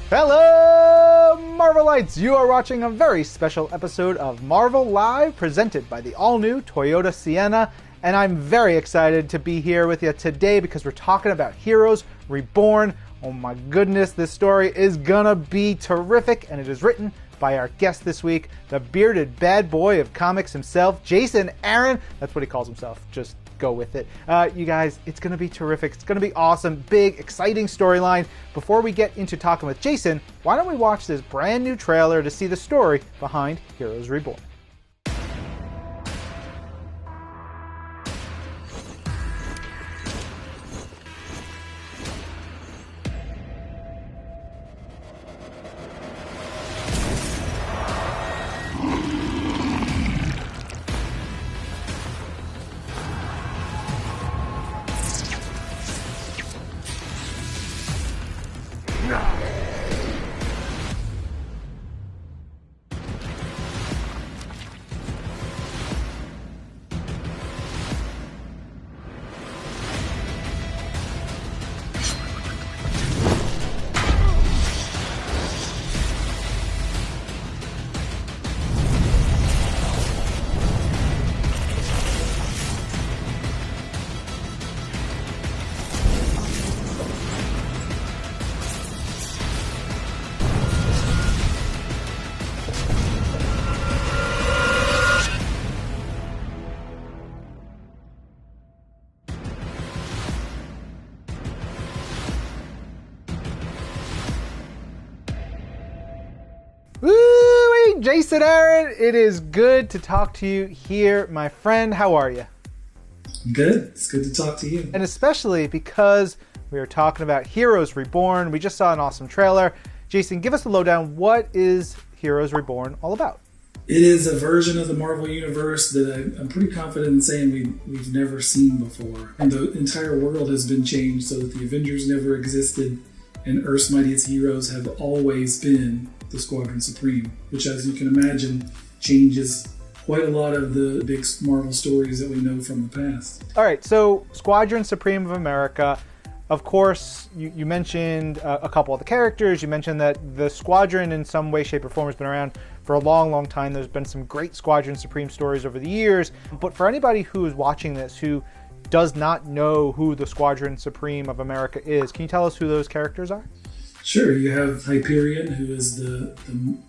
Hello, Marvelites! You are watching a very special episode of Marvel Live, presented by the all-new Toyota Sienna, and I'm very excited to be here with you today because we're talking about Heroes Reborn. Oh my goodness, this story is gonna be terrific, and it is written by our guest this week, the bearded bad boy of comics himself, Jason Aaron. That's what he calls himself. Just go with it. You guys, it's going to be terrific. It's going to be awesome. Big, exciting storyline. Before we get into talking with Jason, why don't we watch this brand new trailer to see the story behind Heroes Reborn. Woo! Jason Aaron, it is good to talk to you here, my friend. How are you? Good. It's good to talk to you. And especially because we are talking about Heroes Reborn. We just saw an awesome trailer. Jason, give us a lowdown. What is Heroes Reborn all about? It is a version of the Marvel Universe that I'm pretty confident in saying we've never seen before. And the entire world has been changed so that the Avengers never existed and Earth's mightiest heroes have always been the Squadron Supreme, which, as you can imagine, changes quite a lot of the big Marvel stories that we know from the past. All right, so Squadron Supreme of America. Of course, you mentioned a couple of the characters. You mentioned that the Squadron in some way, shape, or form has been around for a long, long time. There's been some great Squadron Supreme stories over the years. But for anybody who is watching this who does not know who the Squadron Supreme of America is, can you tell us who those characters are? Sure, you have Hyperion, who is the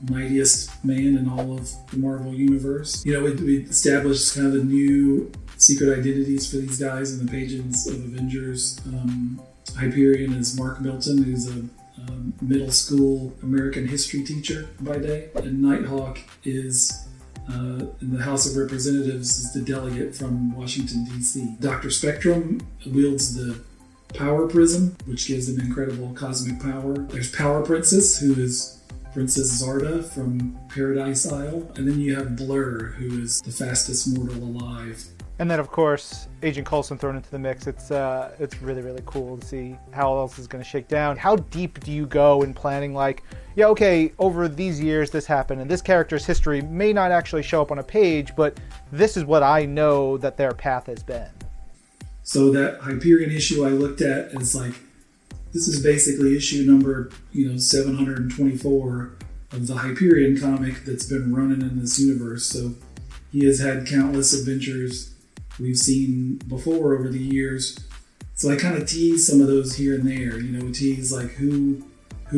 mightiest man in all of the Marvel Universe. You know, we established kind of the new secret identities for these guys in the pages of Avengers. Hyperion is Mark Milton, who's a middle school American history teacher by day. And Nighthawk is, in the House of Representatives, is the delegate from Washington, D.C. Dr. Spectrum wields the Power Prism, which gives him incredible cosmic power. There's Power Princess, who is Princess Zarda from Paradise Isle. And then you have Blur, who is the fastest mortal alive. And then, of course, Agent Coulson thrown into the mix. It's really, really cool to see how else is going to shake down. How deep do you go in planning, like, yeah, okay, over these years this happened, and this character's history may not actually show up on a page, but this is what I know that their path has been. So that Hyperion issue I looked at is like, this is basically issue number 724 of the Hyperion comic that's been running in this universe. So he has had countless adventures we've seen before over the years. So I kind of tease some of those here and there. Tease like who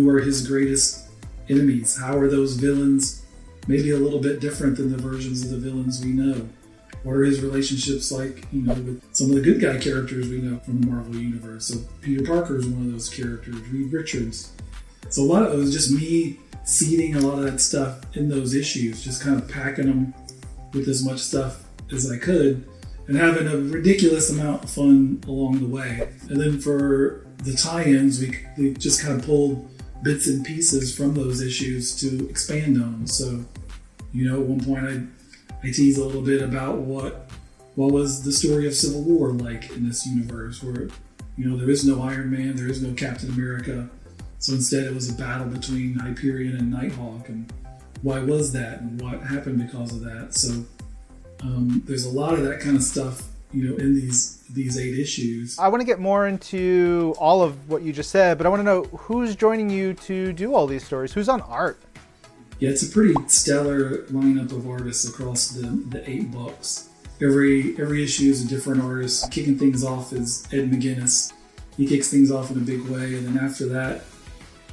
are his greatest enemies? How are those villains maybe a little bit different than the versions of the villains we know? What are his relationships like, with some of the good guy characters we know from the Marvel Universe? So Peter Parker is one of those characters, Reed Richards. So a lot of it was just me seeding a lot of that stuff in those issues, just kind of packing them with as much stuff as I could and having a ridiculous amount of fun along the way. And then for the tie-ins, we just kind of pulled bits and pieces from those issues to expand on. So, at one point I tease a little bit about what was the story of Civil War like in this universe, where there is no Iron Man, there is no Captain America, so instead it was a battle between Hyperion and Nighthawk, and why was that, and what happened because of that. So there's a lot of that kind of stuff in these 8 issues. I want to get more into all of what you just said, but I want to know who's joining you to do all these stories. Who's on art? Yeah, it's a pretty stellar lineup of artists across the 8 books. Every issue is a different artist. Kicking things off is Ed McGuinness. He kicks things off in a big way, and then after that,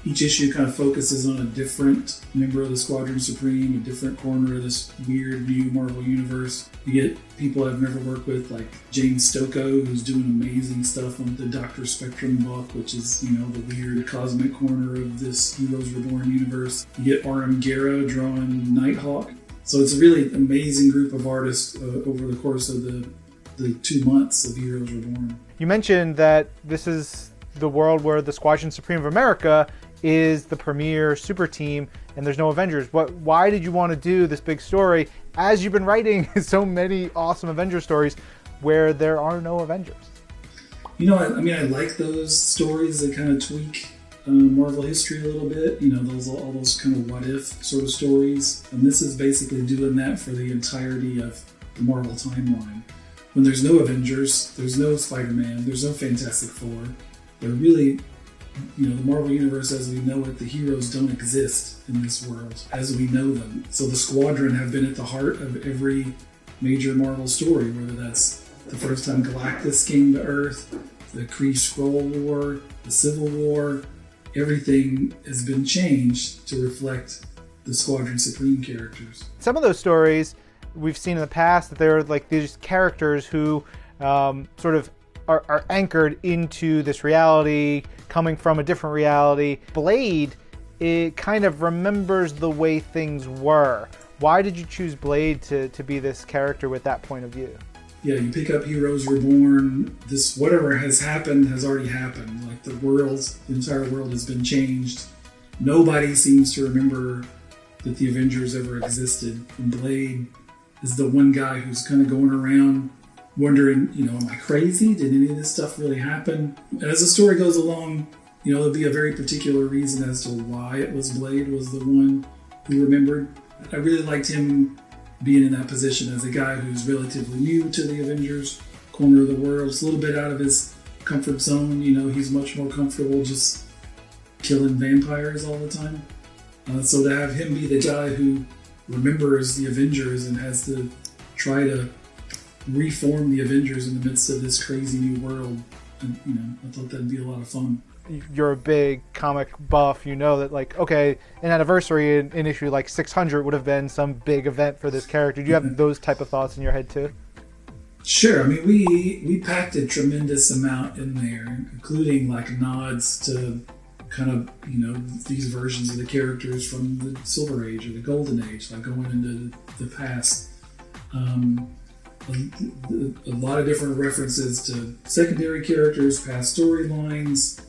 each issue kind of focuses on a different member of the Squadron Supreme, a different corner of this weird new Marvel universe. You get people I've never worked with, like James Stokoe, who's doing amazing stuff on the Dr. Spectrum book, which is, the weird cosmic corner of this Heroes Reborn universe. You get R.M. Guerra drawing Nighthawk. So it's a really amazing group of artists over the course of the 2 months of Heroes Reborn. You mentioned that this is the world where the Squadron Supreme of America is the premier super team and there's no Avengers. Why did you want to do this big story as you've been writing so many awesome Avengers stories where there are no Avengers? I like those stories that kind of tweak Marvel history a little bit. All those kind of what if sort of stories. And this is basically doing that for the entirety of the Marvel timeline. When there's no Avengers, there's no Spider-Man, there's no Fantastic Four. They're really, the Marvel Universe as we know it, the heroes don't exist in this world as we know them. So the Squadron have been at the heart of every major Marvel story, whether that's the first time Galactus came to Earth, the Kree-Skrull War, the Civil War. Everything has been changed to reflect the Squadron Supreme characters. Some of those stories we've seen in the past that they're like these characters who sort of are anchored into this reality, coming from a different reality. Blade, it kind of remembers the way things were. Why did you choose Blade to be this character with that point of view? Yeah, you pick up Heroes Reborn, this whatever has happened has already happened. Like the entire world has been changed. Nobody seems to remember that the Avengers ever existed. And Blade is the one guy who's kind of going around wondering, am I crazy? Did any of this stuff really happen? And as the story goes along, there'll be a very particular reason as to why it was Blade was the one who remembered. I really liked him being in that position as a guy who's relatively new to the Avengers corner of the world. It's a little bit out of his comfort zone. He's much more comfortable just killing vampires all the time. So to have him be the guy who remembers the Avengers and has to try to reform the Avengers in the midst of this crazy new world, and, I thought that'd be a lot of fun. You're a big comic buff. You know that, an anniversary in issue 600 would have been some big event for this character. Do you have those type of thoughts in your head too? Sure. We packed a tremendous amount in there, including nods to kind of, these versions of the characters from the Silver Age or the Golden Age, going into the past. A lot of different references to secondary characters, past storylines,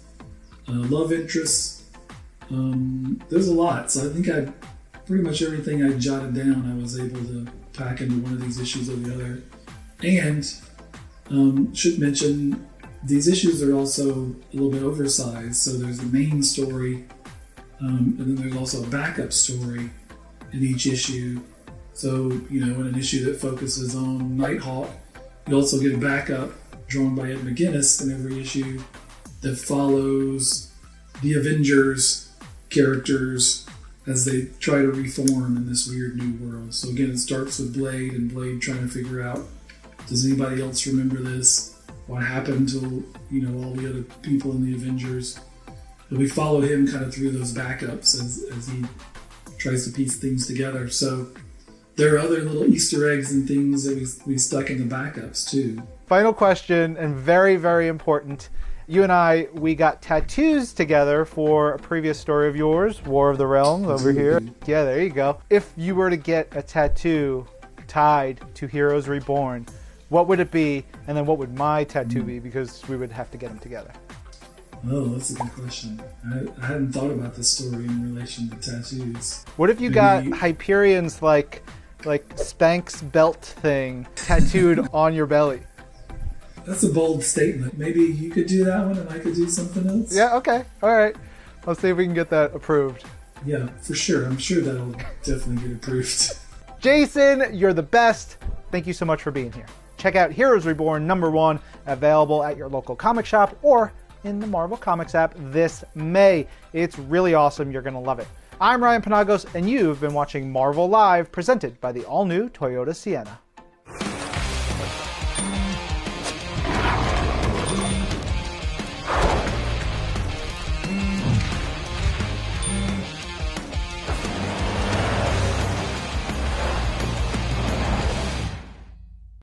love interests. There's a lot. So I think pretty much everything I jotted down, I was able to pack into one of these issues or the other. And should mention, these issues are also a little bit oversized. So there's the main story, and then there's also a backup story in each issue. So, in an issue that focuses on Nighthawk, you also get a backup drawn by Ed McGuinness in every issue that follows the Avengers characters as they try to reform in this weird new world. So again, it starts with Blade and Blade trying to figure out, does anybody else remember this? What happened to, all the other people in the Avengers? And we follow him kind of through those backups as he tries to piece things together. So there are other little Easter eggs and things that we stuck in the backups too. Final question, and very, very important. You and we got tattoos together for a previous story of yours, War of the Realms, over here. Yeah, there you go. If you were to get a tattoo tied to Heroes Reborn, what would it be? And then what would my tattoo be? Because we would have to get them together. Oh, that's a good question. I hadn't thought about this story in relation to tattoos. What if you got Hyperion's like Spanx belt thing tattooed on your belly? That's a bold statement. Maybe you could do that one and I could do something else? Yeah, okay. All right. Let's see if we can get that approved. Yeah, for sure. I'm sure that'll definitely get approved. Jason, you're the best. Thank you so much for being here. Check out Heroes Reborn #1, available at your local comic shop or in the Marvel Comics app this May. It's really awesome. You're going to love it. I'm Ryan Penagos, and you've been watching Marvel Live, presented by the all-new Toyota Sienna.